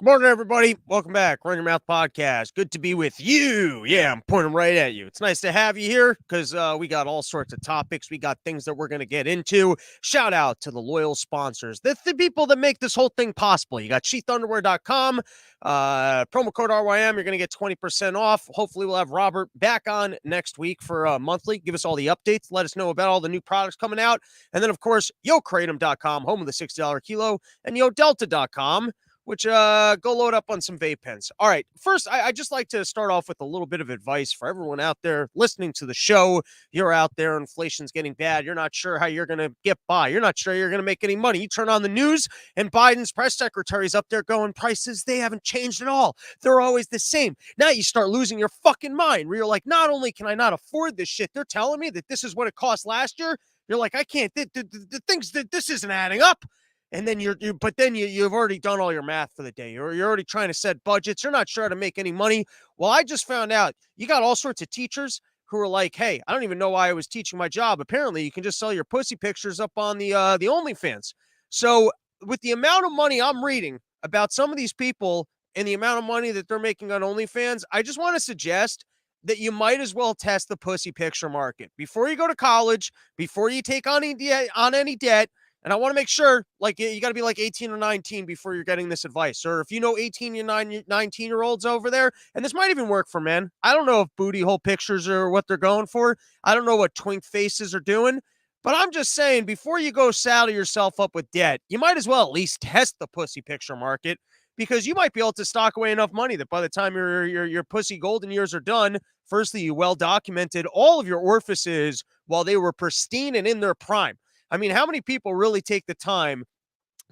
Good morning, everybody. Welcome back. Run Your Mouth Podcast. Good to be with you. Yeah, I'm pointing right at you. It's nice to have you here because we got all sorts of topics. We got things that we're going to get into. Shout out to the loyal sponsors, the people that make this whole thing possible. You got sheathunderwear.com, promo code RYM. You're going to get 20% off. Hopefully, we'll have Robert back on next week for monthly. Give us all the updates. Let us know about all the new products coming out. And then, of course, YoKratom.com, home of the $60 kilo, and YoDelta.com, which go load up on some vape pens. All right, first, I just like to start off with a little bit of advice for everyone out there listening to the show. You're out there, inflation's getting bad. You're not sure how you're going to get by. You're not sure you're going to make any money. You turn on the news, and Biden's press secretary's up there going, prices, they haven't changed at all. They're always the same. Now you start losing your fucking mind, where you're like, not only can I not afford this shit, they're telling me that this is what it cost last year. You're like, I can't, the things that this isn't adding up. And then you've already done all your math for the day. You're already trying to set budgets. You're not sure how to make any money. Well, I just found out you got all sorts of teachers who are like, hey, I don't even know why I was teaching my job. Apparently, you can just sell your pussy pictures up on the OnlyFans. So with the amount of money I'm reading about some of these people and the amount of money that they're making on OnlyFans, I just want to suggest that you might as well test the pussy picture market before you go to college, before you take on any debt. And I want to make sure, like, you got to be like 18 or 19 before you're getting this advice. Or if you know 18 and 19-year-olds over there, and this might even work for men. I don't know if booty hole pictures are what they're going for. I don't know what twink faces are doing. But I'm just saying, before you go saddle yourself up with debt, you might as well at least test the pussy picture market, because you might be able to stock away enough money that by the time your pussy golden years are done, firstly, you well documented all of your orifices while they were pristine and in their prime. I mean, how many people really take the time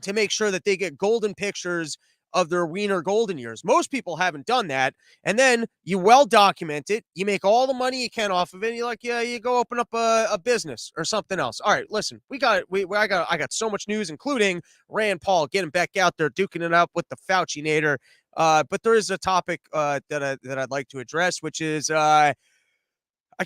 to make sure that they get golden pictures of their wiener golden years? Most people haven't done that. And then you well document it. You make all the money you can off of it. And you're like, yeah, you go open up a business or something else. All right, listen, I got so much news, including Rand Paul getting back out there, duking it up with the Fauci-nator. But there is a topic that I'd like to address, which is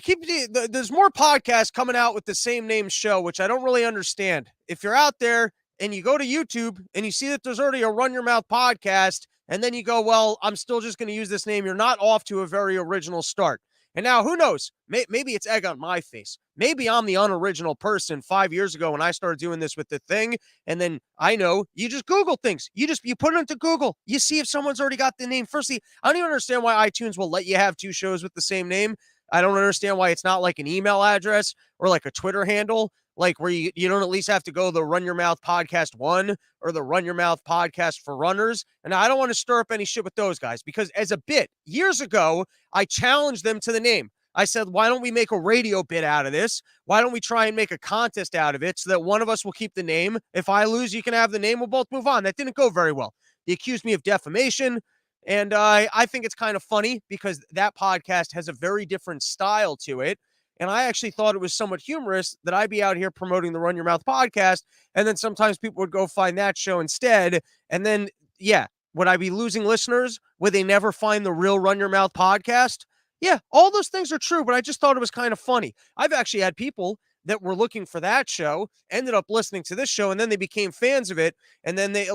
there's more podcasts coming out with the same name show, which I don't really understand. If you're out there and you go to YouTube and you see that there's already a Run Your Mouth podcast, and then you go, well, I'm still just going to use this name, you're not off to a very original start. And now, who knows? Maybe it's egg on my face. Maybe I'm the unoriginal person 5 years ago when I started doing this with the thing. And then I know you just Google things. You put it into Google. You see if someone's already got the name. Firstly, I don't even understand why iTunes will let you have two shows with the same name. I don't understand why it's not like an email address or like a Twitter handle, like where you don't at least have to go the Run Your Mouth Podcast 1 or the Run Your Mouth Podcast for Runners. And I don't want to stir up any shit with those guys, because as a bit, years ago, I challenged them to the name. I said, why don't we make a radio bit out of this? Why don't we try and make a contest out of it so that one of us will keep the name? If I lose, you can have the name. We'll both move on. That didn't go very well. They accused me of defamation. And I think it's kind of funny because that podcast has a very different style to it. And I actually thought it was somewhat humorous that I'd be out here promoting the Run Your Mouth podcast, and then sometimes people would go find that show instead. And then, yeah, would I be losing listeners? Would they never find the real Run Your Mouth podcast? Yeah, all those things are true, but I just thought it was kind of funny. I've actually had people that were looking for that show, ended up listening to this show, and then they became fans of it. And then they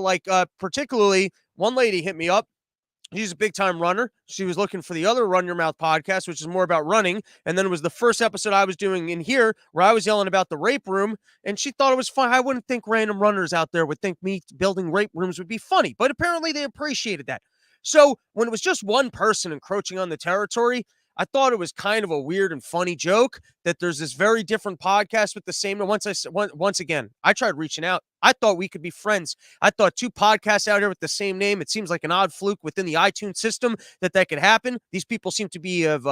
particularly one lady hit me up. She's a big-time runner. She was looking for the other Run Your Mouth podcast, which is more about running. And then it was the first episode I was doing in here where I was yelling about the rape room, and she thought it was fun. I wouldn't think random runners out there would think me building rape rooms would be funny, but apparently they appreciated that. So when it was just one person encroaching on the territory, I thought it was kind of a weird and funny joke that there's this very different podcast with the same. Once again, I tried reaching out. I thought we could be friends. I thought two podcasts out here with the same name. It seems like an odd fluke within the iTunes system that could happen. These people seem to be of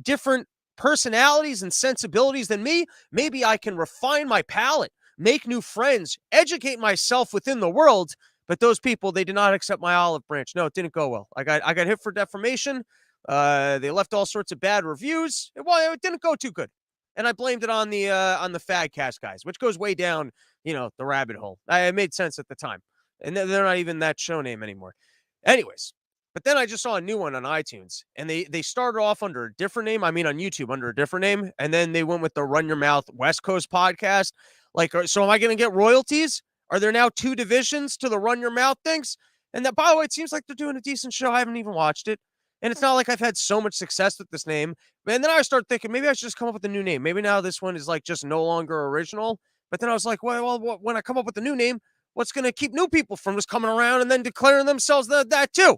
different personalities and sensibilities than me. Maybe I can refine my palate, make new friends, educate myself within the world. But those people, they did not accept my olive branch. No, it didn't go well. I got hit for defamation. They left all sorts of bad reviews. It didn't go too good. And I blamed it on the Fadcast guys, which goes way down, the rabbit hole. It made sense at the time. And they're not even that show name anymore. Anyways, but then I just saw a new one on iTunes, and they started off under a different name. I mean, on YouTube under a different name. And then they went with the Run Your Mouth West Coast podcast. So am I going to get royalties? Are there now two divisions to the Run Your Mouth things? And that, by the way, it seems like they're doing a decent show. I haven't even watched it. And it's not like I've had so much success with this name. And then I start thinking maybe I should just come up with a new name. Maybe now this one is like just no longer original. But then I was like, well, when I come up with a new name, what's going to keep new people from just coming around and then declaring themselves that too?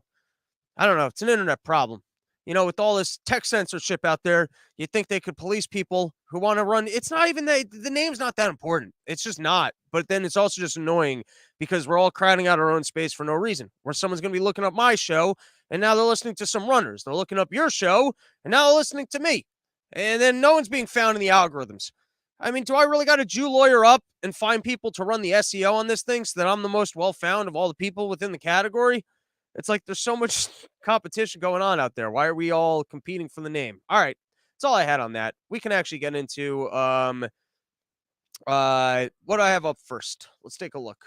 I don't know. It's an internet problem. With all this tech censorship out there, you'd think they could police people who want to run. It's not even the name's not that important. It's just not. But then it's also just annoying because we're all crowding out our own space for no reason. Where someone's going to be looking up my show, and now they're listening to some runners. They're looking up your show, and now they're listening to me. And then no one's being found in the algorithms. I mean, do I really got to Jew lawyer up and find people to run the SEO on this thing so that I'm the most well-found of all the people within the category? It's like there's so much competition going on out there. Why are we all competing for the name? All right. That's all I had on that. We can actually get into what do I have up first? Let's take a look.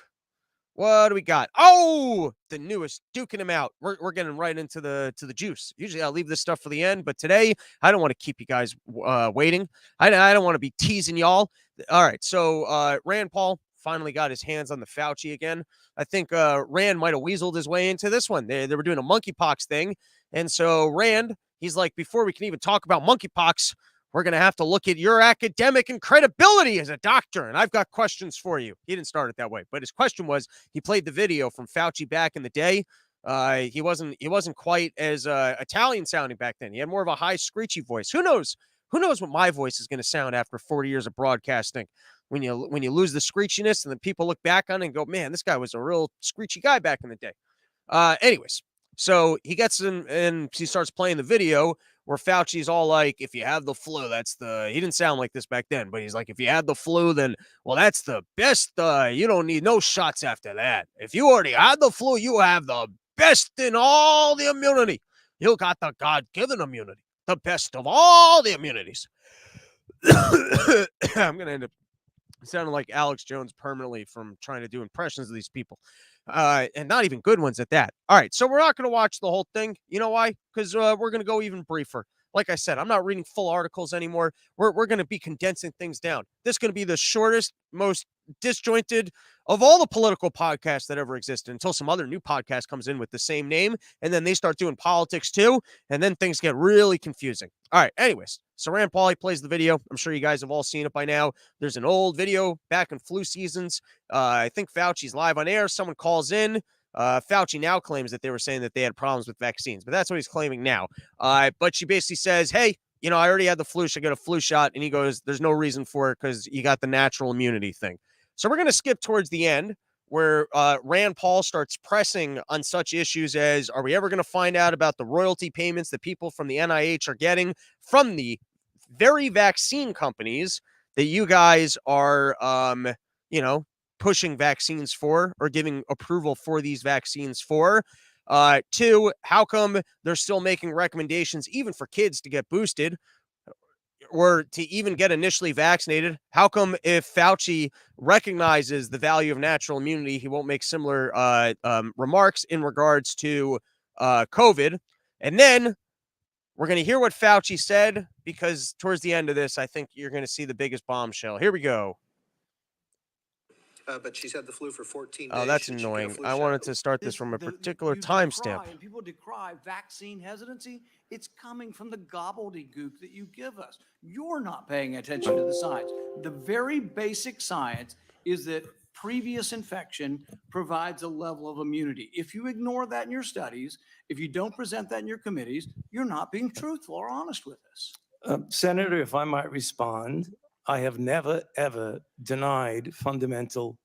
What do we got? Oh, the newest, duking him out. We're getting right into the juice. Usually I'll leave this stuff for the end, but today I don't want to keep you guys waiting. I don't want to be teasing y'all. All right, so Rand Paul finally got his hands on the Fauci again. I think Rand might have weaseled his way into this one. They were doing a monkeypox thing, and so Rand, he's like, before we can even talk about monkeypox, we're going to have to look at your academic and credibility as a doctor. And I've got questions for you. He didn't start it that way, but his question was, he played the video from Fauci back in the day. He wasn't quite as Italian sounding back then. He had more of a high screechy voice. Who knows what my voice is going to sound after 40 years of broadcasting? When you lose the screechiness and then people look back on it and go, man, this guy was a real screechy guy back in the day. Anyways, so he gets in and he starts playing the video where Fauci's all like, if you have the flu, he didn't sound like this back then, but he's like, if you had the flu, then, well, that's the best. You don't need no shots after that. If you already had the flu, you have the best in all the immunity. You got the God-given immunity, the best of all the immunities. I'm going to end up sounding like Alex Jones permanently from trying to do impressions of these people. And not even good ones at that. All right, so we're not going to watch the whole thing. You know why? Because we're going to go even briefer. Like I said, I'm not reading full articles anymore. We're going to be condensing things down. This is going to be the shortest, most disjointed of all the political podcasts that ever existed until some other new podcast comes in with the same name, and then they start doing politics too, and then things get really confusing. All right, anyways, so Rand Paul plays the video. I'm sure you guys have all seen it by now. There's an old video back in flu seasons. I think Fauci's live on air. Someone calls in. Fauci now claims that they were saying that they had problems with vaccines, but that's what he's claiming now. But she basically says, hey, I already had the flu. Should I get a flu shot? And he goes, there's no reason for it because you got the natural immunity thing. So we're going to skip towards the end where Rand Paul starts pressing on such issues as, are we ever going to find out about the royalty payments that people from the NIH are getting from the very vaccine companies that you guys are, pushing vaccines for or giving approval for these vaccines for? Two, how come they're still making recommendations even for kids to get boosted or to even get initially vaccinated? How come if Fauci recognizes the value of natural immunity, he won't make similar remarks in regards to COVID? And then we're going to hear what Fauci said, because towards the end of this, I think you're going to see the biggest bombshell. Here we go. But she's had the flu for 14 days. Oh, that's annoying. I wanted to start this from a particular timestamp. And people decry vaccine hesitancy. It's coming from the gobbledygook that you give us. You're not paying attention to the science. The very basic science is that previous infection provides a level of immunity. If you ignore that in your studies, if you don't present that in your committees, you're not being truthful or honest with us. Senator, if I might respond, I have never, ever denied fundamental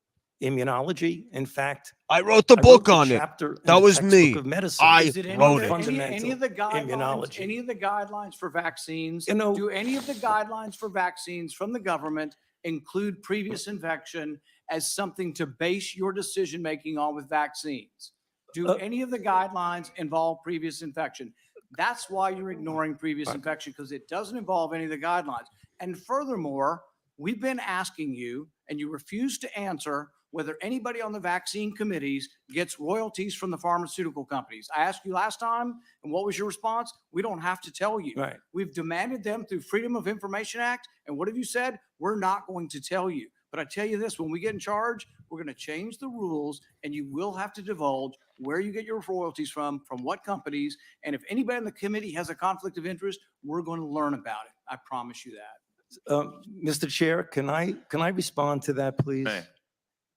immunology. In fact, I wrote the book on it. That was me. I wrote it. Any of the guidelines for vaccines? Do any of the guidelines for vaccines from the government include previous infection as something to base your decision making on with vaccines? Do any of the guidelines involve previous infection? That's why you're ignoring previous infection, because it doesn't involve any of the guidelines. And furthermore, we've been asking you, and you refuse to answer, whether anybody on the vaccine committees gets royalties from the pharmaceutical companies. I asked you last time, and what was your response? We don't have to tell you. Right. We've demanded them through Freedom of Information Act, and what have you said? We're not going to tell you. But I tell you this, when we get in charge, we're going to change the rules, and you will have to divulge where you get your royalties from what companies. And if anybody in the committee has a conflict of interest, we're going to learn about it. I promise you that. Mr. Chair, can I respond to that, please? May.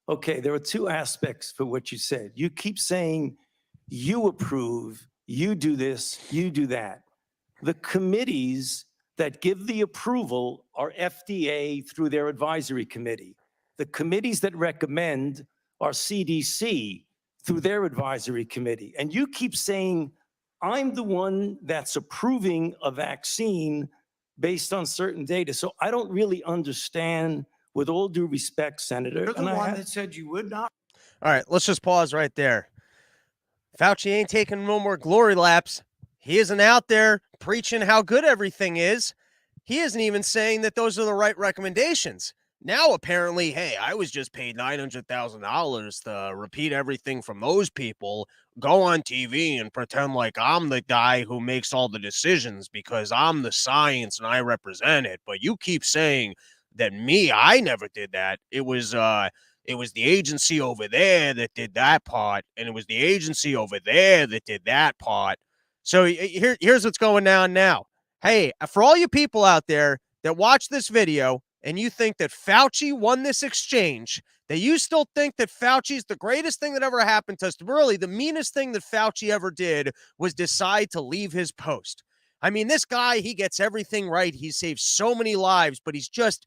Okay, there are two aspects for what you said. You keep saying you approve, you do this, you do that. The committees that give the approval are FDA through their advisory committee. The committees that recommend are CDC through their advisory committee. And you keep saying, I'm the one that's approving a vaccine based on certain data. So I don't really understand, with all due respect, Senator. You're the one that said you would not. All right, let's just pause right there. Fauci ain't taking no more glory laps. He isn't out there preaching how good everything is. He isn't even saying that those are the right recommendations. Now, apparently, hey, I was just paid $900,000 to repeat everything from those people, go on TV and pretend like I'm the guy who makes all the decisions because I'm the science and I represent it. But you keep saying that I never did that. It was the agency over there that did that part, and it was the agency over there that did that part. So here's what's going on now. Hey, for all you people out there that watch this video and you think that Fauci won this exchange, that you still think that Fauci's the greatest thing that ever happened to us, really the meanest thing that Fauci ever did was decide to leave his post. I mean, this guy, he gets everything right. He saves so many lives, but he's just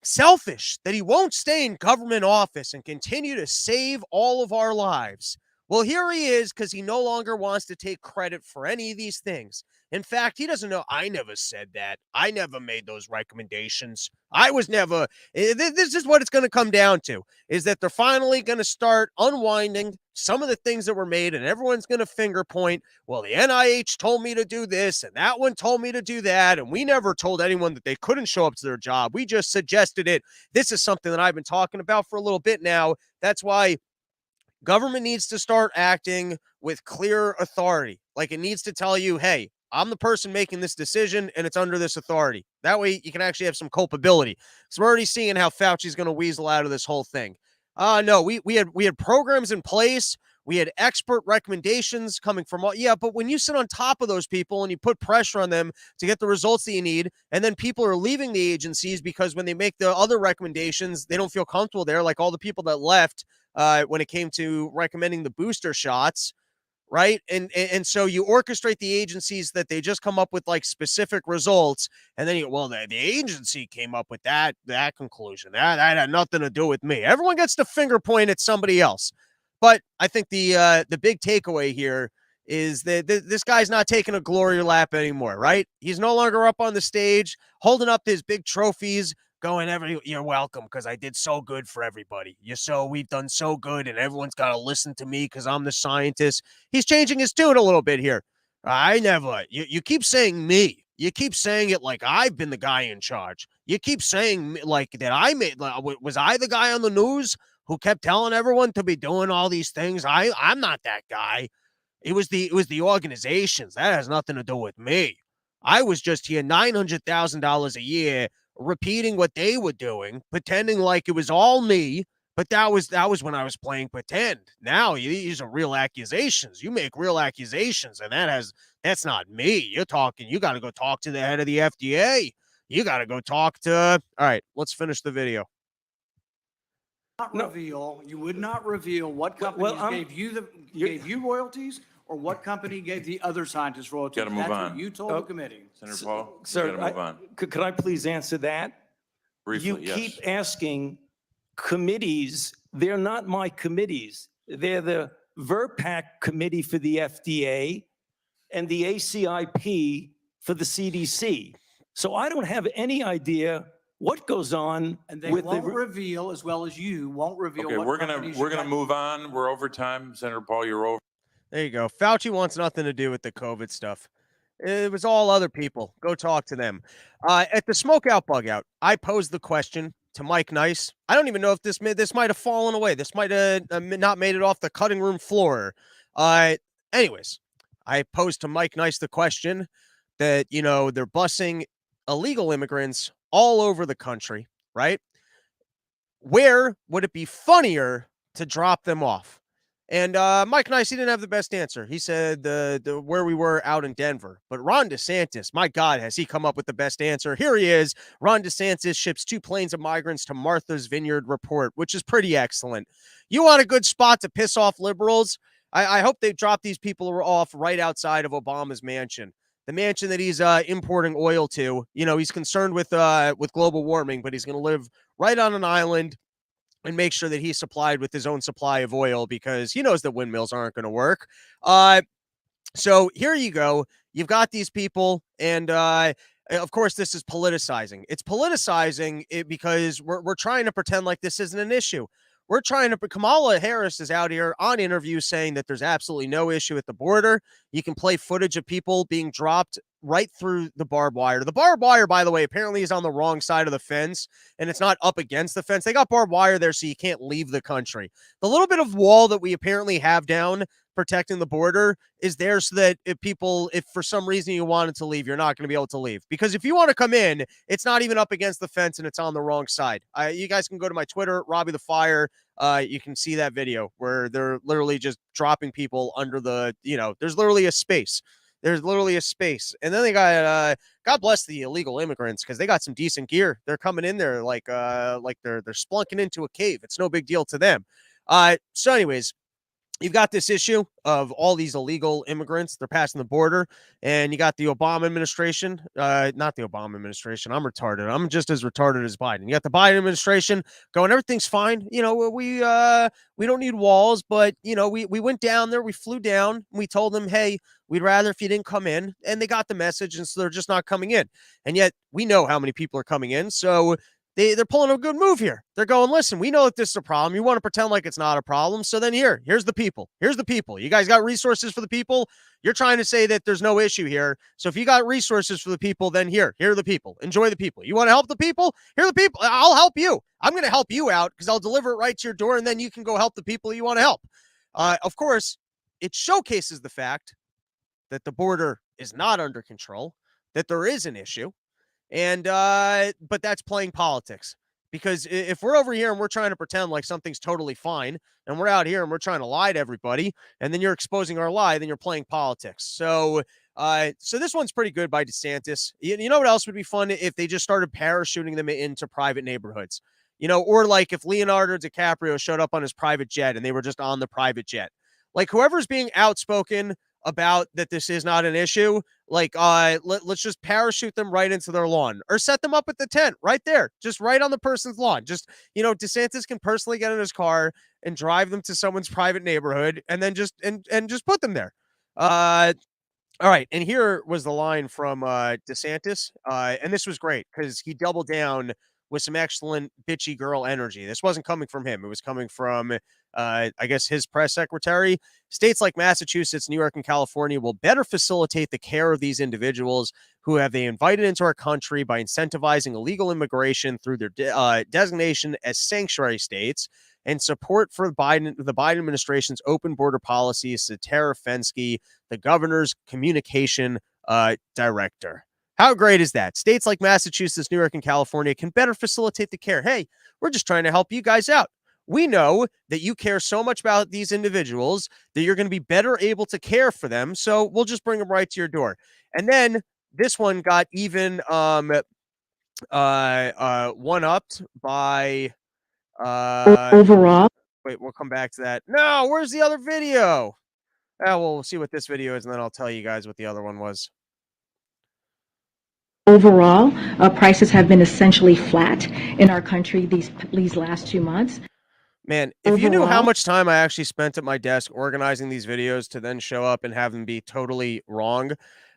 selfish that he won't stay in government office and continue to save all of our lives. Well, here he is because he no longer wants to take credit for any of these things. In fact, he doesn't know. I never said that. I never made those recommendations. I was never. This is what it's going to come down to, is that they're finally going to start unwinding some of the things that were made, and everyone's going to finger point, well, the NIH told me to do this, and that one told me to do that, and we never told anyone that they couldn't show up to their job. We just suggested it. This is something that I've been talking about for a little bit now. That's why government needs to start acting with clear authority. Like, it needs to tell you, hey, I'm the person making this decision and it's under this authority. That way you can actually have some culpability. So we're already seeing how Fauci's going to weasel out of this whole thing. No, we had programs in place. We had expert recommendations coming from all. Yeah, but when you sit on top of those people and you put pressure on them to get the results that you need, and then people are leaving the agencies because when they make the other recommendations, they don't feel comfortable there, like all the people that left when it came to recommending the booster shots, right? And so you orchestrate the agencies that they just come up with like specific results, and then the agency came up with that conclusion. That had nothing to do with me. Everyone gets to finger point at somebody else. But I think the big takeaway here is that this guy's not taking a glory lap anymore, right? He's no longer up on the stage holding up his big trophies, going, you're welcome because I did so good for everybody. We've done so good and everyone's got to listen to me because I'm the scientist. He's changing his tune a little bit here. You keep saying me. You keep saying it like I've been the guy in charge. You keep saying like that was I the guy on the news who kept telling everyone to be doing all these things? I'm not that guy. It was the organizations. That has nothing to do with me. I was just here $900,000 a year repeating what they were doing, pretending like it was all me, but that was when I was playing pretend. Now these are real accusations. You make real accusations, and that's not me. You got to go talk to the head of the FDA. You got to go talk to. All right, let's finish the video. You would not reveal what companies gave you royalties or what company gave the other scientists royalties. Gotta move That's on. what you told the committee. Senator Paul, Sir, you gotta move on. Could I please answer that? Briefly, You yes. keep asking committees. They're not my committees. They're the VRPAC committee for the FDA and the ACIP for the CDC. So I don't have any idea what goes on. And they with won't reveal, as well as you won't reveal. Okay, what we're companies gonna you got. move on. We're over time. Senator Paul, you're over. There you go. Fauci wants nothing to do with the COVID stuff. It was all other people. Go talk to them. At the smokeout bug out, I posed the question to Mike Nice. I don't even know if this might have fallen away. This might have not made it off the cutting room floor. Anyways, I posed to Mike Nice the question that, they're busing illegal immigrants all over the country, right? where would it be funnier to drop them off? And Mike Nice, he didn't have the best answer. He said the where we were out in Denver. But Ron DeSantis, my God, has he come up with the best answer? Here he is. Ron DeSantis ships 2 planes of migrants to Martha's Vineyard report, which is pretty excellent. You want a good spot to piss off liberals? I hope they drop these people off right outside of Obama's mansion. The mansion that he's importing oil to. You know, he's concerned with global warming, but he's going to live right on an island and make sure that he's supplied with his own supply of oil because he knows that windmills aren't going to work. So here you go. You've got these people, and of course, this is politicizing. It's politicizing it because we're trying to pretend like this isn't an issue. We're trying to. Kamala Harris is out here on interviews saying that there's absolutely no issue at the border. You can play footage of people being dropped right through the barbed wire. The barbed wire, by the way, apparently is on the wrong side of the fence, and it's not up against the fence. They got barbed wire there so you can't leave the country. The little bit of wall that we apparently have down protecting the border is there so that if for some reason you wanted to leave, you're not going to be able to leave. Because if you want to come in, it's not even up against the fence and it's on the wrong side. You guys can go to my Twitter, Robbie the Fire. You can see that video where they're literally just dropping people under there's literally a space. There's literally a space. And then they got, God bless the illegal immigrants because they got some decent gear. They're coming in there like they're splunking into a cave. It's no big deal to them. So anyways, you've got this issue of all these illegal immigrants. They're passing the border, and you got the Obama administration, not the Obama administration. I'm retarded. I'm just as retarded as Biden. You got the Biden administration going, everything's fine. You know, we don't need walls, but you know, we went down there, we flew down, we told them, hey, we'd rather if you didn't come in, and they got the message, and so they're just not coming in. And yet we know how many people are coming in, so they're pulling a good move here. They're going, listen, we know that this is a problem. You want to pretend like it's not a problem. So then here's the people. Here's the people. You guys got resources for the people. You're trying to say that there's no issue here. So if you got resources for the people, then here are the people. Enjoy the people. You want to help the people? Here are the people. I'll help you. I'm going to help you out because I'll deliver it right to your door, and then you can go help the people you want to help. Of course, it showcases the fact that the border is not under control, that there is an issue. And but that's playing politics, because if we're over here and we're trying to pretend like something's totally fine, and we're out here and we're trying to lie to everybody, and then you're exposing our lie, then you're playing politics. So this one's pretty good by DeSantis. You know what else would be fun? If they just started parachuting them into private neighborhoods, or like if Leonardo DiCaprio showed up on his private jet and they were just on the private jet. Like whoever's being outspoken about that this is not an issue, like let's just parachute them right into their lawn, or set them up at the tent right there, just right on the person's lawn. Just, DeSantis can personally get in his car and drive them to someone's private neighborhood, and then just put them there. All right, and here was the line from DeSantis, and this was great because he doubled down with some excellent bitchy girl energy. This wasn't coming from him. It was coming from, I guess, his press secretary. States like Massachusetts, New York, and California will better facilitate the care of these individuals who have they invited into our country by incentivizing illegal immigration through their designation as sanctuary states, and support for the Biden administration's open border policies to Tara Fensky, the governor's communication director. How great is that? States like Massachusetts, New York, and California can better facilitate the care. Hey, we're just trying to help you guys out. We know that you care so much about these individuals that you're going to be better able to care for them. So we'll just bring them right to your door. And then this one got even one-upped by overall. Wait, we'll come back to that. No, where's the other video? Well, we'll see what this video is, and then I'll tell you guys what the other one was. Overall, prices have been essentially flat in our country these last 2 months. Man, if you knew how much time I actually spent at my desk organizing these videos to then show up and have them be totally wrong.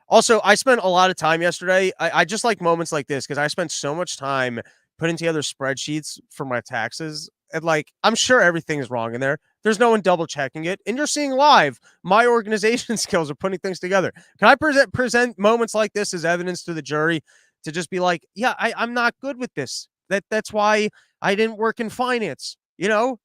Also, I spent a lot of time yesterday. I just like moments like this because I spent so much time putting together spreadsheets for my taxes. And I'm sure everything is wrong in there. There's no one double checking it. And you're seeing live my organization skills of putting things together. Can I present moments like this as evidence to the jury to just be like, yeah, I'm not good with this. That's why I didn't work in finance. Yeah,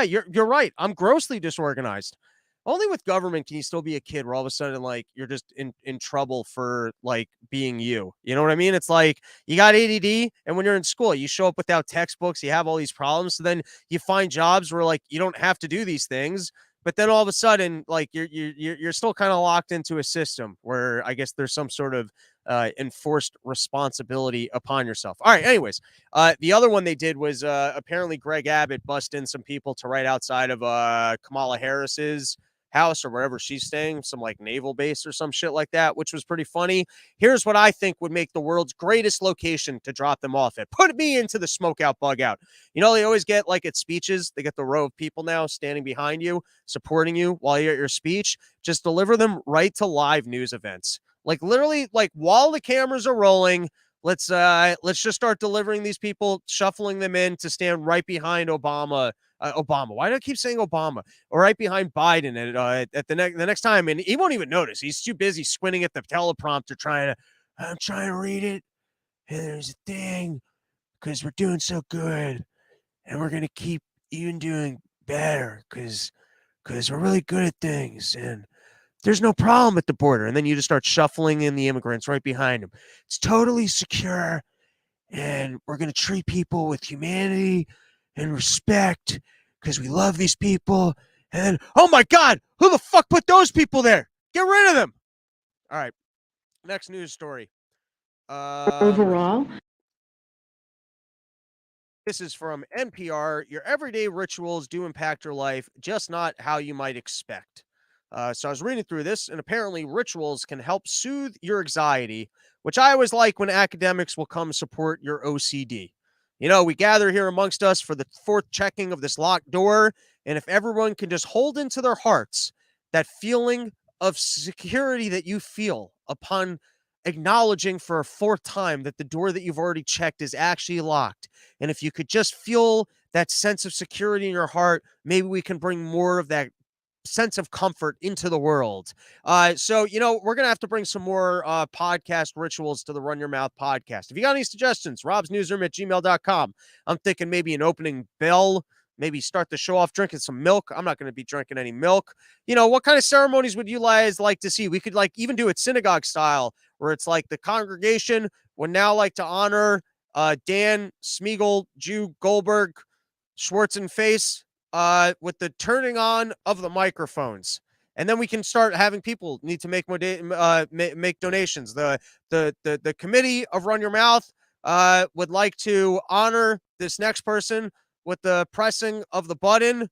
you're right. I'm grossly disorganized. Only with government can you still be a kid where all of a sudden, like, you're just in trouble for, like, being you. You know what I mean? It's like you got ADD, and when you're in school, you show up without textbooks, you have all these problems, so then you find jobs where, like, you don't have to do these things, but then all of a sudden, like, you're still kinda locked into a system where I guess there's some sort of, enforced responsibility upon yourself. Alright, anyways, the other one they did was, apparently Greg Abbott bust in some people to right outside of, Kamala Harris's house or wherever she's staying, some like naval base or some shit like that, which was pretty funny. Here's what I think would make the world's greatest location to drop them off at. Put me into the smoke out, bug out. You know, they always get like at speeches, they get the row of people now standing behind you, supporting you while you're at your speech. Just deliver them right to live news events. Like literally, like while the cameras are rolling, let's just start delivering these people, shuffling them in to stand right behind Obama. Obama. Why do I keep saying Obama? Or right behind Biden at the next time, and he won't even notice. He's too busy squinting at the teleprompter, I'm trying to read it. And there's a thing because we're doing so good, and we're gonna keep even doing better because we're really good at things, and there's no problem at the border. And then you just start shuffling in the immigrants right behind him. It's totally secure, and we're gonna treat people with humanity and respect because we love these people. And then, oh my God, who the fuck put those people there? Get rid of them. All right. Next news story. Overall, This is from NPR. Your everyday rituals do impact your life, just not how you might expect. So I was reading through this, and apparently rituals can help soothe your anxiety, which I always like when academics will come support your OCD. You know, we gather here amongst us for the fourth checking of this locked door, and if everyone can just hold into their hearts that feeling of security that you feel upon acknowledging for a fourth time that the door that you've already checked is actually locked. And if you could just feel that sense of security in your heart, maybe we can bring more of that sense of comfort into the world. So, you know, we're going to have to bring some more podcast rituals to the Run Your Mouth podcast. If you got any suggestions, robsnewsroom@gmail.com. I'm thinking maybe an opening bell, maybe start the show off drinking some milk. I'm not going to be drinking any milk. You know, what kind of ceremonies would you guys like to see? We could like even do it synagogue style, where it's like the congregation would now like to honor Dan Smeagol, Jew Goldberg, Schwarzenface, with the turning on of the microphones. And then we can start having people need to make make donations. The committee of Run Your Mouth would like to honor this next person with the pressing of the button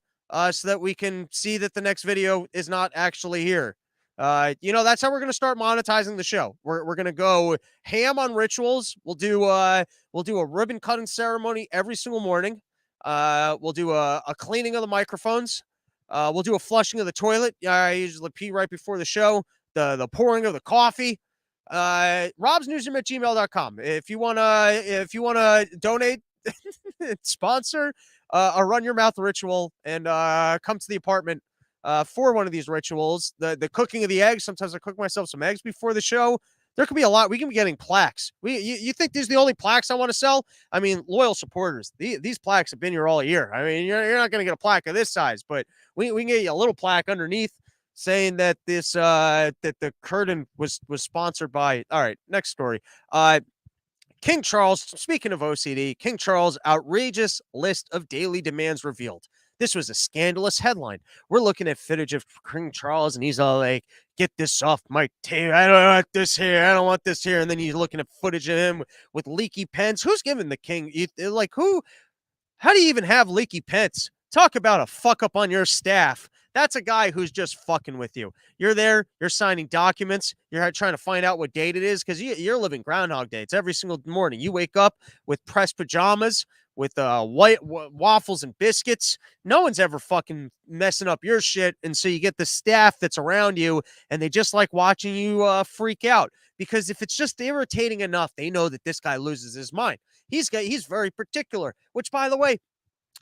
so that we can see that the next video is not actually here. You know, that's how we're going to start monetizing the show. We're going to go ham on rituals. We'll do a ribbon cutting ceremony every single morning. We'll do a cleaning of the microphones. We'll do a flushing of the toilet. I usually pee right before the show. The pouring of the coffee. robsnewsroom@gmail.com. If you wanna donate, sponsor a Run Your Mouth ritual, and come to the apartment for one of these rituals. The cooking of the eggs. Sometimes I cook myself some eggs before the show. There could be a lot. We can be getting plaques. You think these are the only plaques I want to sell? I mean, loyal supporters. These plaques have been here all year. I mean, you're not going to get a plaque of this size, but we can get you a little plaque underneath saying that this that the curtain was sponsored by. All right, next story. King Charles, speaking of OCD, King Charles' outrageous list of daily demands revealed. This was a scandalous headline. We're looking at footage of King Charles, and he's all like, get this off my tape. I don't want this here. I don't want this here. And then you're looking at footage of him with leaky pens. Who's giving the king? Like, who? How do you even have leaky pens? Talk about a fuck up on your staff. That's a guy who's just fucking with you. You're there, you're signing documents, you're trying to find out what date it is because you're living Groundhog Day. It's every single morning. You wake up with pressed pajamas, with white waffles and biscuits. No one's ever fucking messing up your shit. And so you get the staff that's around you, and they just like watching you freak out. Because if it's just irritating enough, they know that this guy loses his mind. He's very particular, which, by the way,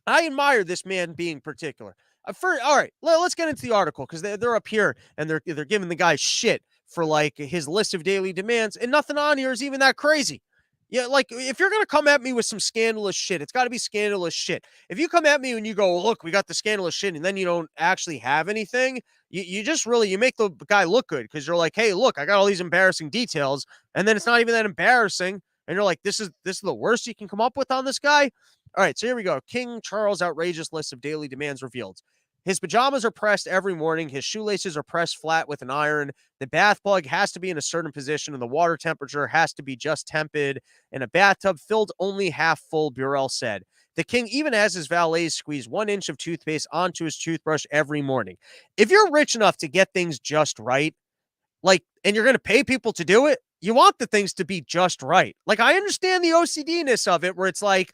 I admire this man being particular. All right, let's get into the article because they're up here and they're giving the guy shit for like his list of daily demands, and nothing on here is even that crazy. Yeah, like if you're gonna come at me with some scandalous shit, it's got to be scandalous shit. If you come at me and you go, look, we got the scandalous shit, and then you don't actually have anything, You just really, you make the guy look good because you're like, hey, look, I got all these embarrassing details, and then it's not even that embarrassing, and you're like, this is the worst you can come up with on this guy. All right, so here we go. King Charles' outrageous list of daily demands revealed. His pajamas are pressed every morning. His shoelaces are pressed flat with an iron. The bath plug has to be in a certain position, and the water temperature has to be just tepid. In a bathtub filled only half full, Burrell said. The king even has his valets squeeze 1 inch of toothpaste onto his toothbrush every morning. If you're rich enough to get things just right, like, and you're going to pay people to do it, you want the things to be just right. Like, I understand the OCD-ness of it, where it's like,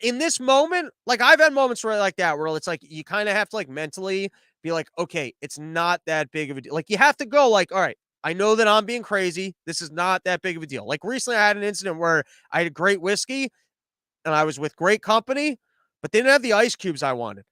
in this moment, like, I've had moments where like that, where it's like, you kind of have to like mentally be like, okay, it's not that big of a deal. Like, you have to go like, all right, I know that I'm being crazy. This is not that big of a deal. Like, recently I had an incident where I had a great whiskey and I was with great company, but they didn't have the ice cubes I wanted.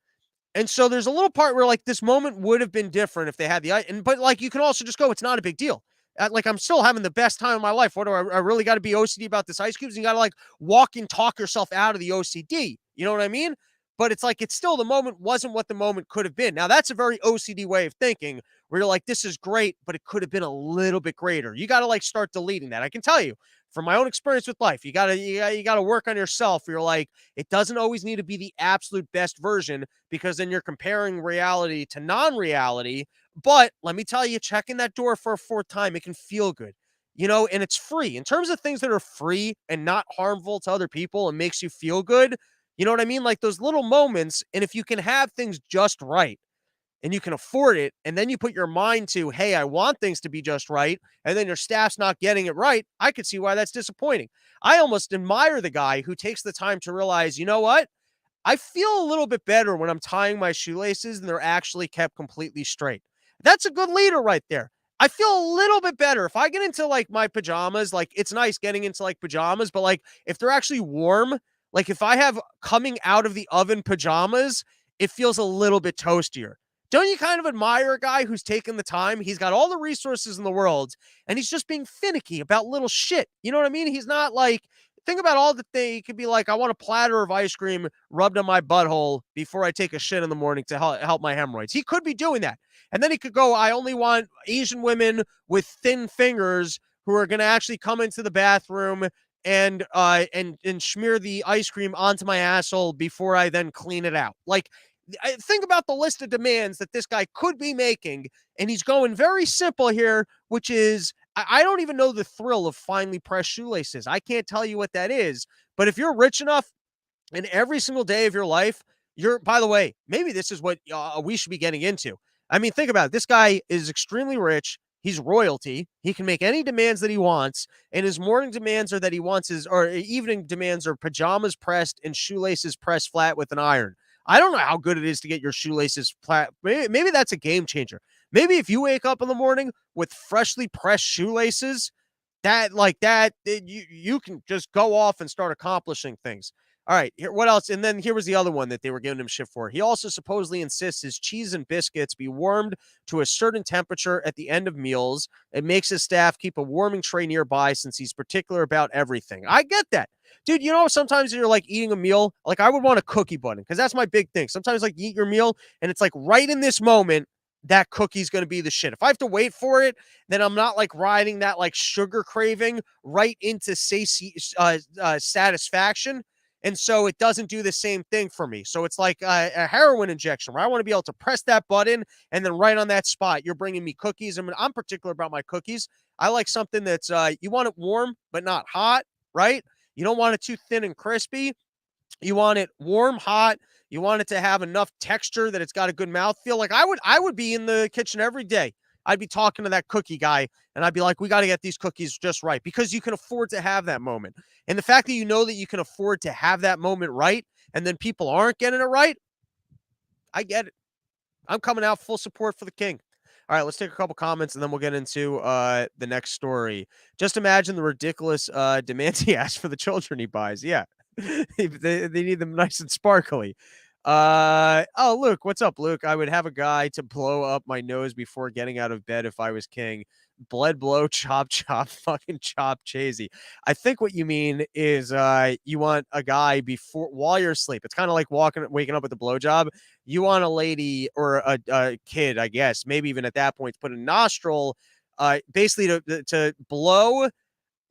And so there's a little part where like this moment would have been different if they had the ice. And but like, you can also just go, it's not a big deal. Like, I'm still having the best time of my life. What do I really got to be OCD about this ice cubes? And you got to like walk and talk yourself out of the OCD. You know what I mean? But it's like, it's still, the moment wasn't what the moment could have been. Now that's a very OCD way of thinking, where you're like, this is great, but it could have been a little bit greater. You got to like start deleting that. I can tell you from my own experience with life, you gotta work on yourself. You're like, it doesn't always need to be the absolute best version, because then you're comparing reality to non-reality. But let me tell you, checking that door for a 4th time, it can feel good, and it's free. In terms of things that are free and not harmful to other people and makes you feel good, you know what I mean? Like those little moments. And if you can have things just right and you can afford it, and then you put your mind to, hey, I want things to be just right, and then your staff's not getting it right, I could see why that's disappointing. I almost admire the guy who takes the time to realize, you know what? I feel a little bit better when I'm tying my shoelaces and they're actually kept completely straight. That's a good leader right there. I feel a little bit better if I get into like my pajamas. Like, it's nice getting into like pajamas, but like if they're actually warm, like if I have coming out of the oven pajamas, it feels a little bit toastier. Don't you kind of admire a guy who's taken the time? He's got all the resources in the world, and he's just being finicky about little shit. You know what I mean? He's not like, think about all the things. He could be like, I want a platter of ice cream rubbed on my butthole before I take a shit in the morning to help my hemorrhoids. He could be doing that. And then he could go, I only want Asian women with thin fingers who are going to actually come into the bathroom and smear the ice cream onto my asshole before I then clean it out. Like, think about the list of demands that this guy could be making, and he's going very simple here, which is, I don't even know the thrill of finely pressed shoelaces. I can't tell you what that is, but if you're rich enough, and every single day of your life, by the way, maybe this is what we should be getting into. I mean, think about it. This guy is extremely rich. He's royalty. He can make any demands that he wants, and his morning demands are that he wants or evening demands are pajamas pressed and shoelaces pressed flat with an iron. I don't know how good it is to get your shoelaces flat. Maybe that's a game changer. Maybe if you wake up in the morning with freshly pressed shoelaces, you can just go off and start accomplishing things. All right, what else? And then here was the other one that they were giving him shit for. He also supposedly insists his cheese and biscuits be warmed to a certain temperature at the end of meals. It makes his staff keep a warming tray nearby since he's particular about everything. I get that. Dude, sometimes you're like eating a meal, like I would want a cookie button, because that's my big thing. Sometimes like you eat your meal and it's like right in this moment, that cookie's going to be the shit. If I have to wait for it, then I'm not like riding that like sugar craving right into satisfaction. And so it doesn't do the same thing for me. So it's like a heroin injection where I want to be able to press that button and then right on that spot, you're bringing me cookies. I mean, I'm particular about my cookies. I like something that's, you want it warm, but not hot, right? You don't want it too thin and crispy. You want it warm, hot. You want it to have enough texture that it's got a good mouthfeel. Like I would be in the kitchen every day. I'd be talking to that cookie guy and I'd be like, we got to get these cookies just right, because you can afford to have that moment. And the fact that you know that you can afford to have that moment right, and then people aren't getting it right, I get it. I'm coming out full support for the king. All right, let's take a couple comments and then we'll get into the next story. Just imagine the ridiculous demands he has for the children he buys. Yeah, they need them nice and sparkly. Oh, Luke, what's up, Luke? I would have a guy to blow up my nose before getting out of bed if I was king. Bled, blow, chop, chop, fucking chop, chasey. I think what you mean is you want a guy before while you're asleep. It's kind of like waking up with a blowjob. You want a lady or a kid, I guess, maybe even at that point, to put a nostril, basically to blow.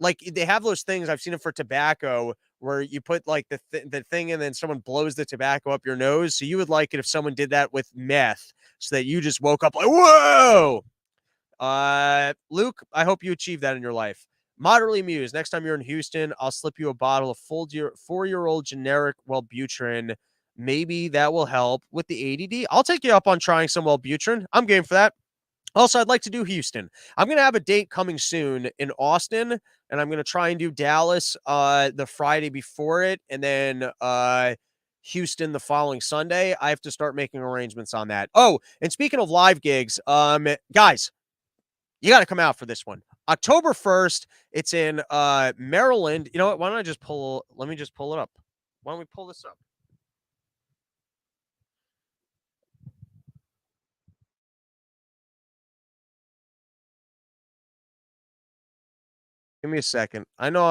Like they have those things, I've seen it for tobacco, where you put like the thing and then someone blows the tobacco up your nose. So you would like it if someone did that with meth, so that you just woke up like, whoa. Luke, I hope you achieve that in your life. Moderately amused. Next time you're in Houston, I'll slip you a bottle of 4-year-old generic Wellbutrin. Maybe that will help with the ADD. I'll take you up on trying some Wellbutrin. I'm game for that. Also, I'd like to do Houston. I'm going to have a date coming soon in Austin, and I'm going to try and do Dallas the Friday before it, and then Houston the following Sunday. I have to start making arrangements on that. Oh, and speaking of live gigs, guys, you got to come out for this one. October 1st, it's in Maryland. You know what? Why don't I just let me just pull it up. Why don't we pull this up? Give me a second. I know.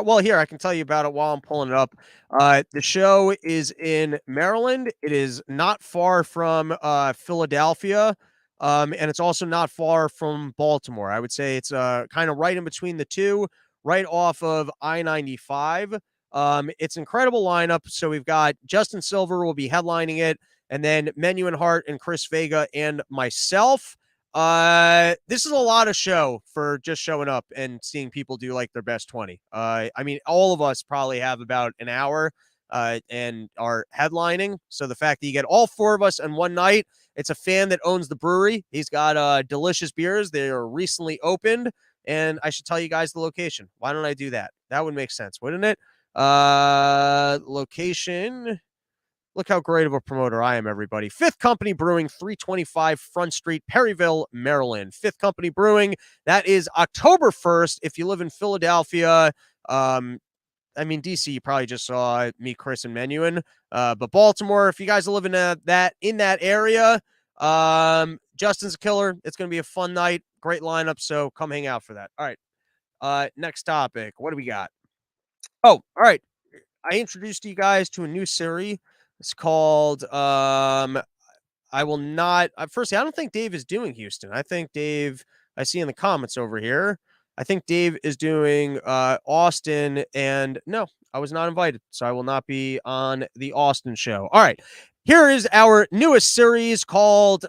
Well, here I can tell you about it while I'm pulling it up. The show is in Maryland. It is not far from Philadelphia, and it's also not far from Baltimore. I would say it's kind of right in between the two, right off of I-95. It's incredible lineup. So we've got Justin Silver will be headlining it, and then Menu and Hart and Chris Vega and myself. This is a lot of show for just showing up and seeing people do like their best 20. I mean, all of us probably have about an hour and are headlining. So the fact that you get all four of us in one night, it's a fan that owns the brewery. He's got delicious beers. They are recently opened, and I should tell you guys the location. Why don't I do that? That would make sense, wouldn't it? Location. Look how great of a promoter I am, everybody. Fifth Company Brewing, 325 Front Street, Perryville, Maryland. Fifth Company Brewing. That is October 1st. If you live in Philadelphia, I mean, DC, you probably just saw me, Chris, and Menuin. But Baltimore, if you guys are living in that area, Justin's a killer. It's going to be a fun night. Great lineup, so come hang out for that. All right. Next topic. What do we got? Oh, all right. I introduced you guys to a new series. It's called I will not firstly, I don't think Dave is doing Houston. I think Dave, I see in the comments over here, I think Dave is doing Austin, and no, I was not invited, so I will not be on the Austin show. All right. Here is our newest series called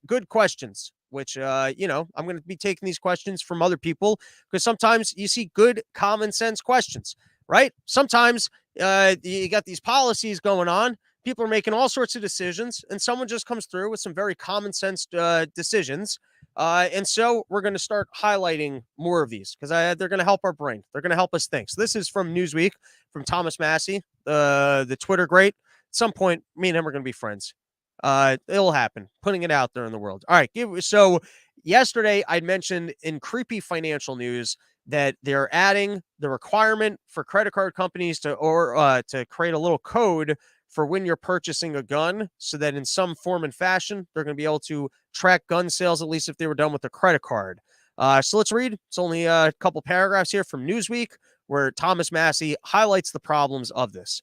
Good Questions, which I'm going to be taking these questions from other people because sometimes you see good common sense questions, right? Sometimes you got these policies going on. People are making all sorts of decisions, and someone just comes through with some very common sense decisions. And so we're going to start highlighting more of these because they're going to help our brain. They're going to help us think. So this is from Newsweek, from Thomas Massey, the Twitter great. At some point, me and him are going to be friends. It'll happen. Putting it out there in the world. All right. So yesterday I mentioned in creepy financial news that they're adding the requirement for credit card companies to create a little code for when you're purchasing a gun, so that in some form and fashion, they're going to be able to track gun sales, at least if they were done with a credit card. So let's read. It's only a couple paragraphs here from Newsweek, where Thomas Massey highlights the problems of this.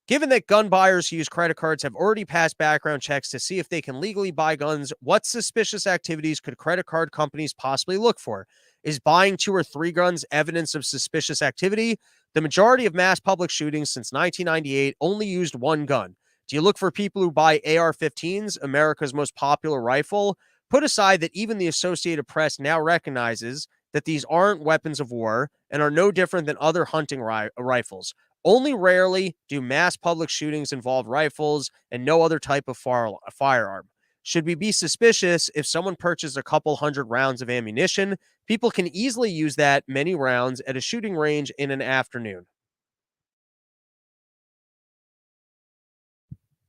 Given that gun buyers who use credit cards have already passed background checks to see if they can legally buy guns, what suspicious activities could credit card companies possibly look for? Is buying 2 or 3 guns evidence of suspicious activity? The majority of mass public shootings since 1998 only used 1 gun. Do you look for people who buy AR-15s, America's most popular rifle? Put aside that even the Associated Press now recognizes that these aren't weapons of war and are no different than other hunting rifles. Only rarely do mass public shootings involve rifles and no other type of firearm. Should we be suspicious if someone purchased a couple hundred rounds of ammunition? People can easily use that many rounds at a shooting range in an afternoon.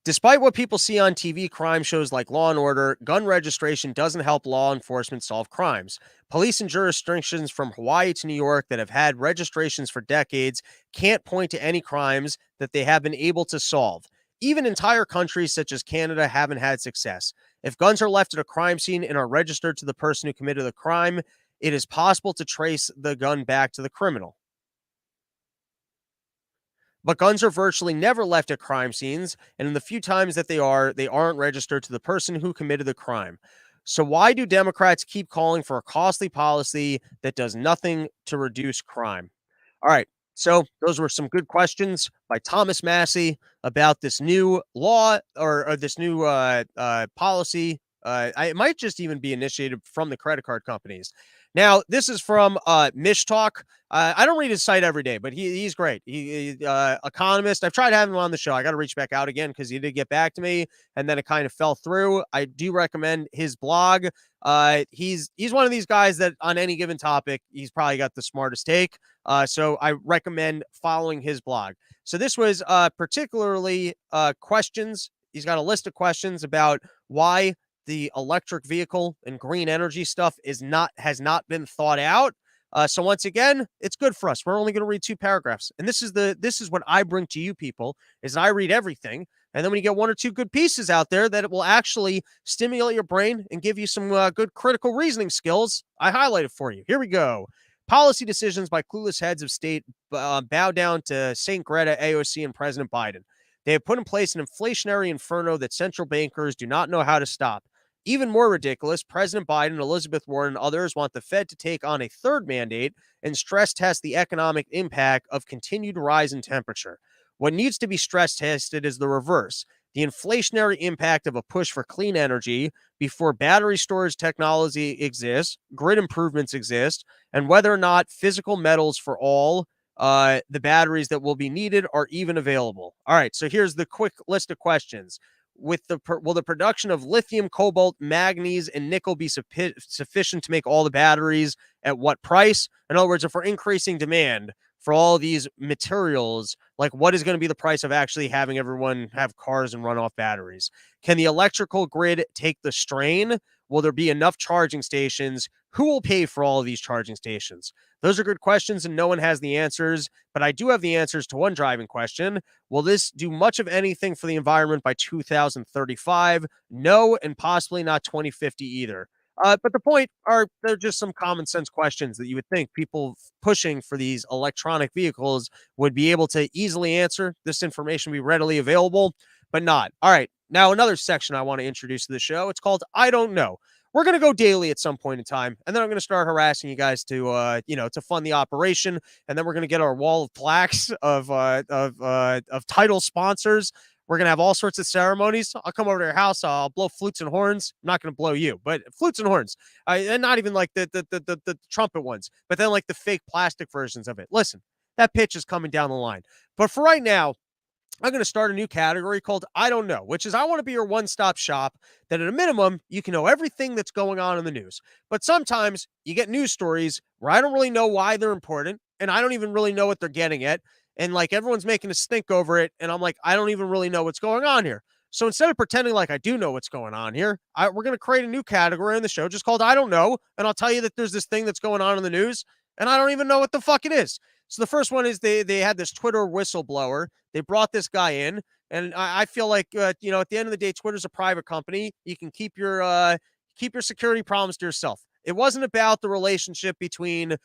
Despite what people see on TV crime shows like Law & Order, gun registration doesn't help law enforcement solve crimes. Police in jurisdictions from Hawaii to New York that have had registrations for decades can't point to any crimes that they have been able to solve. Even entire countries such as Canada haven't had success. If guns are left at a crime scene and are registered to the person who committed the crime, it is possible to trace the gun back to the criminal. But guns are virtually never left at crime scenes, and in the few times that they aren't registered to the person who committed the crime. So why do Democrats keep calling for a costly policy that does nothing to reduce crime? All right. So those were some good questions by Thomas Massey about this new law or this new policy. It might just even be initiated from the credit card companies. Now, this is from Mish Talk. I don't read his site every day, but he's great. He economist. I've tried having him on the show. I got to reach back out again because he did get back to me, and then it kind of fell through. I do recommend his blog. He's one of these guys that on any given topic, he's probably got the smartest take. So I recommend following his blog. So this was particularly questions. He's got a list of questions about why the electric vehicle and green energy stuff has not been thought out. So once again, it's good for us. We're only going to read 2 paragraphs. And this is what I bring to you people is I read everything. And then when you get 1 or 2 good pieces out there that it will actually stimulate your brain and give you some good critical reasoning skills, I highlight it for you. Here we go. Policy decisions by clueless heads of state bow down to St. Greta, AOC, and President Biden. They have put in place an inflationary inferno that central bankers do not know how to stop. Even more ridiculous, President Biden, Elizabeth Warren, and others want the Fed to take on a third mandate and stress test the economic impact of continued rise in temperature. What needs to be stress tested is the reverse, the inflationary impact of a push for clean energy before battery storage technology exists, grid improvements exist, and whether or not physical metals for all the batteries that will be needed are even available. All right, so here's the quick list of questions. Will the production of lithium, cobalt, manganese, and nickel be sufficient to make all the batteries at what price? In other words, if we're increasing demand for all these materials, like what is going to be the price of actually having everyone have cars and run off batteries? Can the electrical grid take the strain? Will there be enough charging stations? Who will pay for all of these charging stations? Those are good questions, and no one has the answers, but I do have the answers to one driving question. Will this do much of anything for the environment by 2035? No, and possibly not 2050 either. But the point are, they're just some common sense questions that you would think people pushing for these electronic vehicles would be able to easily answer. This information be readily available, but not. All right. Now, another section I want to introduce to the show. It's called I Don't Know. We're going to go daily at some point in time, and then I'm going to start harassing you guys to, to fund the operation, and then we're going to get our wall of plaques of title sponsors. We're going to have all sorts of ceremonies. I'll come over to your house. I'll blow flutes and horns. I'm not going to blow you, but flutes and horns. And not even like the trumpet ones, but then like the fake plastic versions of it. Listen, that pitch is coming down the line. But for right now, I'm going to start a new category called I Don't Know, which is I want to be your one-stop shop that at a minimum, you can know everything that's going on in the news. But sometimes you get news stories where I don't really know why they're important, and I don't even really know what they're getting at. And like everyone's making a stink over it. And I'm like, I don't even really know what's going on here. So instead of pretending like I do know what's going on here, we're going to create a new category in the show just called I Don't Know. And I'll tell you that there's this thing that's going on in the news, and I don't even know what the fuck it is. So the first one is they had this Twitter whistleblower. They brought this guy in, and I feel like at the end of the day, Twitter's a private company. You can keep your security problems to yourself. It wasn't about the relationship between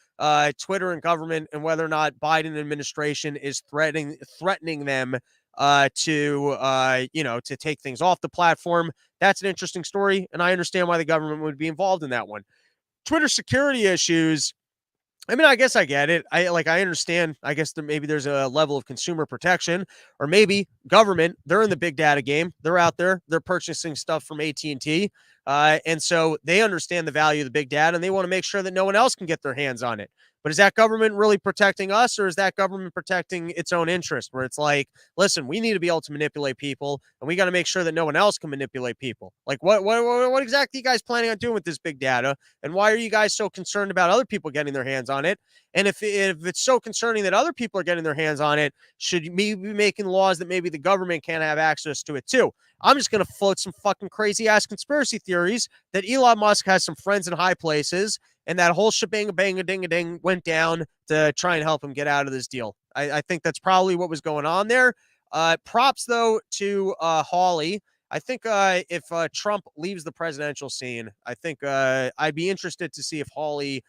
Twitter and government and whether or not Biden administration is threatening them to take things off the platform. That's an interesting story, and I understand why the government would be involved in that one. Twitter security issues. I mean, I guess I get it. I understand. I guess maybe there's a level of consumer protection, or maybe government. They're in the big data game. They're out there. They're purchasing stuff from AT&T, and so they understand the value of the big data, and they want to make sure that no one else can get their hands on it. But is that government really protecting us, or is that government protecting its own interest? Where it's like, listen, we need to be able to manipulate people, and we got to make sure that no one else can manipulate people. Like, what exactly are you guys planning on doing with this big data? And why are you guys so concerned about other people getting their hands on it? And if it's so concerning that other people are getting their hands on it, should we be making laws that maybe the government can't have access to it too? I'm just going to float some fucking crazy ass conspiracy theories that Elon Musk has some friends in high places, and that whole shebang-a-bang-a-ding-a-ding went down to try and help him get out of this deal. I think that's probably what was going on there. Props, though, to Hawley. I think if Trump leaves the presidential scene, I think I'd be interested to see if Hawley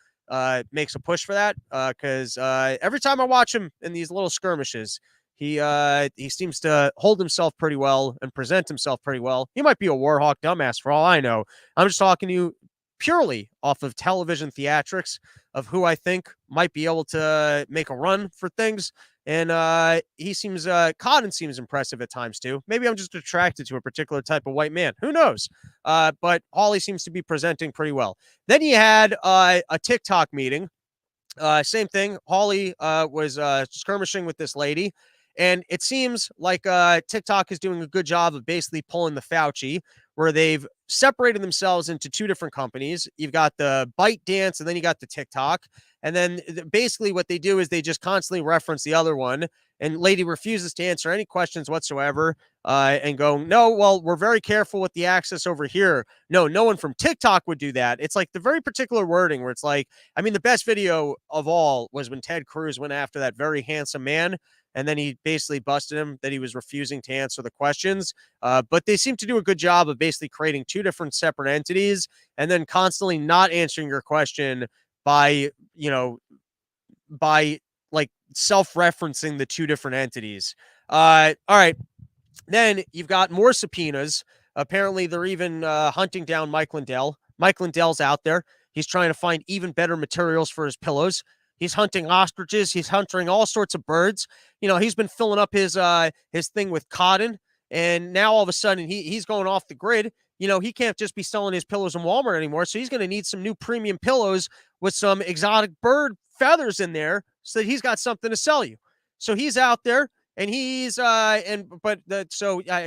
makes a push for that, because every time I watch him in these little skirmishes, he seems to hold himself pretty well and present himself pretty well. He might be a war hawk dumbass for all I know. I'm just talking to you purely off of television theatrics of who I think might be able to make a run for things. And he seems, Cotton seems impressive at times too. Maybe I'm just attracted to a particular type of white man. Who knows? But Hawley seems to be presenting pretty well. Then he had a TikTok meeting. Same thing. Hawley was skirmishing with this lady. And it seems like TikTok is doing a good job of basically pulling the Fauci, where they've separated themselves into two different companies. You've got the ByteDance, and then you got the TikTok. And then basically what they do is they just constantly reference the other one. And lady refuses to answer any questions whatsoever and go, no, well, we're very careful with the access over here. No one from TikTok would do that. It's like the very particular wording where it's like, I mean, the best video of all was when Ted Cruz went after that very handsome man. And then he basically busted him that he was refusing to answer the questions. But they seem to do a good job of basically creating two different separate entities and then constantly not answering your question by like self-referencing the two different entities. All right. Then you've got more subpoenas. Apparently, they're even hunting down Mike Lindell. Mike Lindell's out there. He's trying to find even better materials for his pillows. He's hunting ostriches. He's hunting all sorts of birds. He's been filling up his thing with cotton, and now all of a sudden he's going off the grid. He can't just be selling his pillows in Walmart anymore. So he's going to need some new premium pillows with some exotic bird feathers in there so that he's got something to sell you. So he's out there. And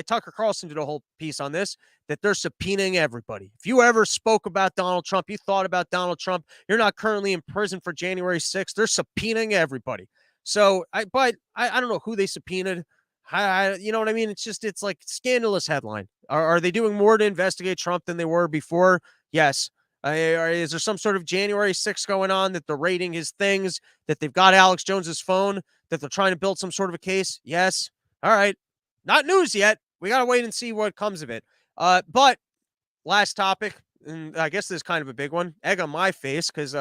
Tucker Carlson did a whole piece on this, that they're subpoenaing everybody. If you ever spoke about Donald Trump, you thought about Donald Trump, you're not currently in prison for January 6th. They're subpoenaing everybody. So I don't know who they subpoenaed. You know what I mean? It's like scandalous headline. Are they doing more to investigate Trump than they were before? Yes. Is there some sort of January 6th going on, that they're raiding his things, that they've got Alex Jones's phone, that they're trying to build some sort of a case? Yes. All right. Not news yet. We got to wait and see what comes of it. But last topic, and I guess this is kind of a big one, egg on my face, because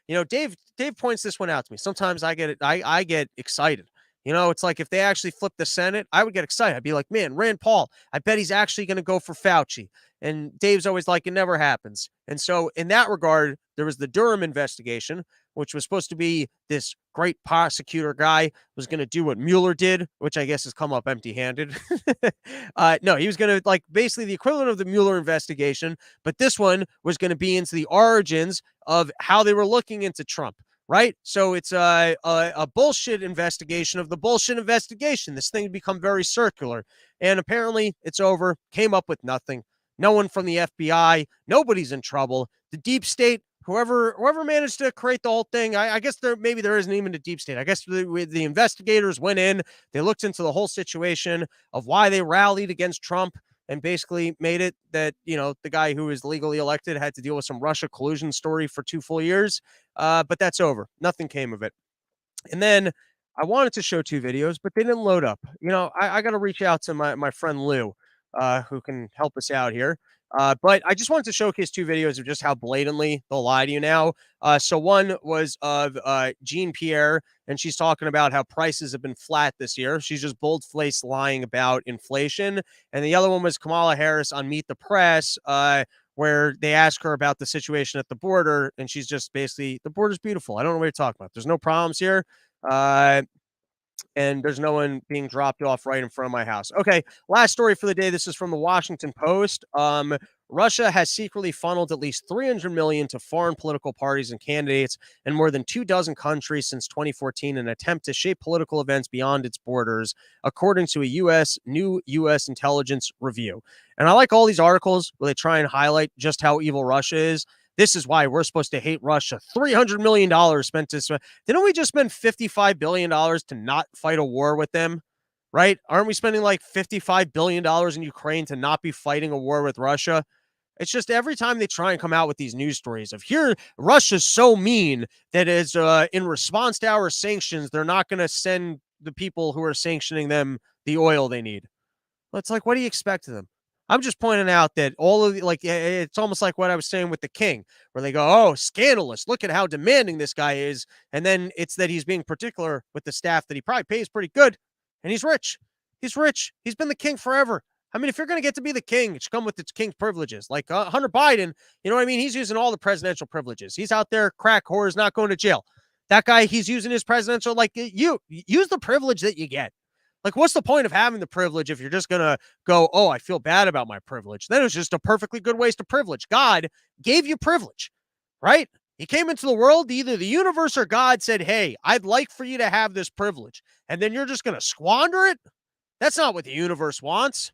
Dave points this one out to me. Sometimes I get excited. It's like if they actually flip the Senate, I would get excited. I'd be like, man, Rand Paul, I bet he's actually going to go for Fauci. And Dave's always like, it never happens. And so in that regard, there was the Durham investigation, which was supposed to be this great prosecutor guy was going to do what Mueller did, which I guess has come up empty-handed. No, he was going to basically the equivalent of the Mueller investigation, but this one was going to be into the origins of how they were looking into Trump. Right. So it's a bullshit investigation of the bullshit investigation. This thing had become very circular, and apparently it's over. Came up with nothing. No one from the FBI. Nobody's in trouble. The deep state, whoever managed to create the whole thing. I guess there isn't even a deep state. I guess the investigators went in. They looked into the whole situation of why they rallied against Trump, and basically made it that, the guy who is legally elected had to deal with some Russia collusion story for 2 full years. But that's over. Nothing came of it. And then I wanted to show 2 videos, but they didn't load up. I got to reach out to my friend Lou, who can help us out here. But I just wanted to showcase 2 videos of just how blatantly they'll lie to you now. So one was of Jean Pierre, and she's talking about how prices have been flat this year. She's just bold-faced lying about inflation. And the other one was Kamala Harris on Meet the Press, where they ask her about the situation at the border, and she's just basically, the border's beautiful. I don't know what you're talking about. There's no problems here. And there's no one being dropped off right in front of my house. Okay, last story for the day. This is from the Washington Post. Russia has secretly funneled at least $300 million to foreign political parties and candidates in more than 24 countries since 2014 in an attempt to shape political events beyond its borders, according to a new U.S. intelligence review. And I like all these articles where they try and highlight just how evil Russia is. This is why we're supposed to hate Russia. $300 million spent to... Didn't we just spend $55 billion to not fight a war with them? Right? Aren't we spending like $55 billion in Ukraine to not be fighting a war with Russia? It's just every time they try and come out with these news stories of here, Russia's so mean that is in response to our sanctions, they're not going to send the people who are sanctioning them the oil they need. It's like, what do you expect of them? I'm just pointing out that all of the, like, it's almost like what I was saying with the king, where they go, oh, scandalous. Look at how demanding this guy is. And then it's that he's being particular with the staff that he probably pays pretty good. And he's rich. He's rich. He's been the king forever. I mean, if you're going to get to be the king, it should come with its king's privileges. Like Hunter Biden, you know what I mean? He's using all the presidential privileges. He's out there, crack whores, not going to jail. That guy, he's using his presidential, like, you use the privilege that you get. Like, what's the point of having the privilege if you're just going to go, oh, I feel bad about my privilege? Then it's just a perfectly good waste of privilege. God gave you privilege, right? He came into the world, either the universe or God said, hey, I'd like for you to have this privilege. And then you're just going to squander it? That's not what the universe wants.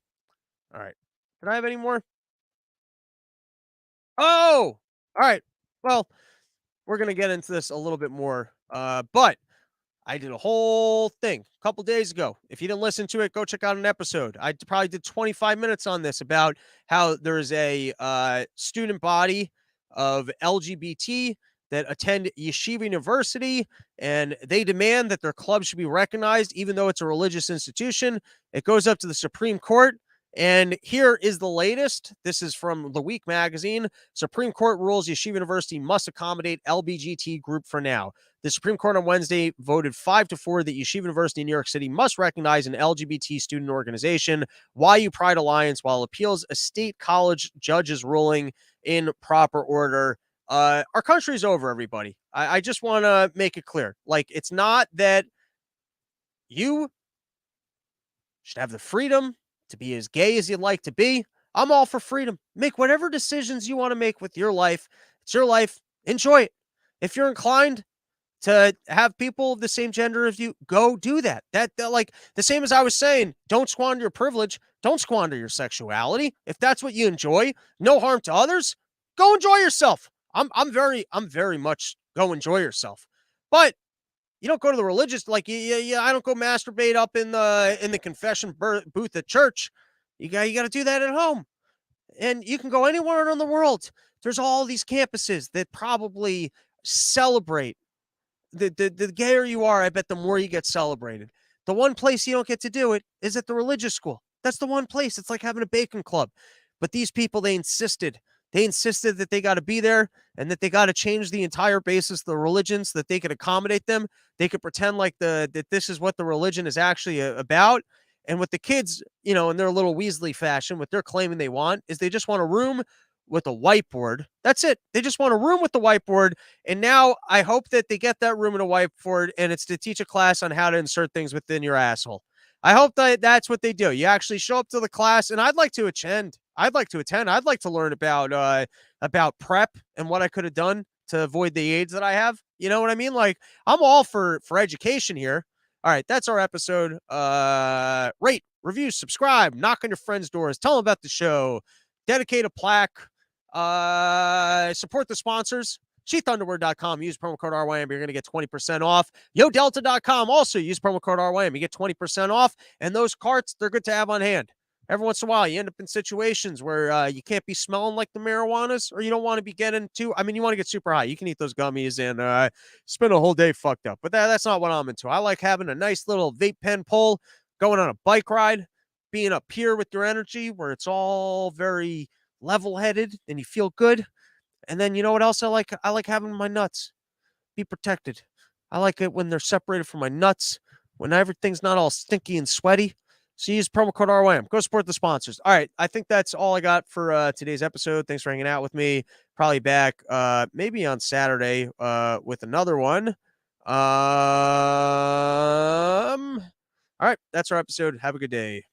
All right. Can I have any more? Oh, all right. Well, we're going to get into this a little bit more. But I did a whole thing a couple days ago. If you didn't listen to it, go check out an episode. I probably did 25 minutes on this about how there's a student body of LGBT that attend Yeshiva University, and they demand that their club should be recognized, even though it's a religious institution. It goes up to the Supreme Court. And here is the latest. This is from The Week magazine. Supreme Court rules Yeshiva University must accommodate LBGT group for now. The Supreme Court on Wednesday voted 5-4 that Yeshiva University in New York City must recognize an LGBT student organization, YU Pride Alliance, while appeals a state college judge's ruling in proper order. Our country's over, everybody. I just want to make it clear. Like, it's not that you should have the freedom to be as gay as you'd like to be. I'm all for freedom. Make whatever decisions you want to make with your life. It's your life. Enjoy it. If you're inclined to have people of the same gender as you, go do that. That like the same as I was saying, don't squander your privilege. Don't squander your sexuality. If that's what you enjoy, no harm to others, go enjoy yourself. I'm very much go enjoy yourself. But you don't go to the religious, like, I don't go masturbate up in the confession booth at church. You got to do that at home. And you can go anywhere in the world. There's all these campuses that probably celebrate. The gayer you are, I bet the more you get celebrated. The one place you don't get to do it is at the religious school. That's the one place. It's like having a bacon club. But these people, they insisted that they got to be there and that they got to change the entire basis of the religion so that they could accommodate them. They could pretend like that this is what the religion is actually about. And what the kids, in their little Weasley fashion, what they're claiming they want is they just want a room with a whiteboard. That's it. They just want a room with the whiteboard. And now I hope that they get that room and a whiteboard, and it's to teach a class on how to insert things within your asshole. I hope that that's what they do. You actually show up to the class, and I'd like to attend. I'd like to learn about PrEP and what I could have done to avoid the AIDS that I have. You know what I mean? Like, I'm all for education here. All right, that's our episode. Rate, review, subscribe, knock on your friends' doors, tell them about the show, dedicate a plaque, support the sponsors. SheathUnderwear.com. Use promo code RYM. You're going to get 20% off. YoDelta.com. Also use promo code RYM. You get 20% off. And those carts, they're good to have on hand. Every once in a while, you end up in situations where you can't be smelling like the marijuanas, or you don't want to be getting too. I mean, you want to get super high. You can eat those gummies and spend a whole day fucked up. But that's not what I'm into. I like having a nice little vape pen pull, going on a bike ride, being up here with your energy where it's all very level-headed and you feel good. And then you know what else I like? I like having my nuts be protected. I like it when they're separated from my nuts, when everything's not all stinky and sweaty. So use promo code RYM. Go support the sponsors. All right. I think that's all I got for today's episode. Thanks for hanging out with me. Probably back maybe on Saturday with another one. All right. That's our episode. Have a good day.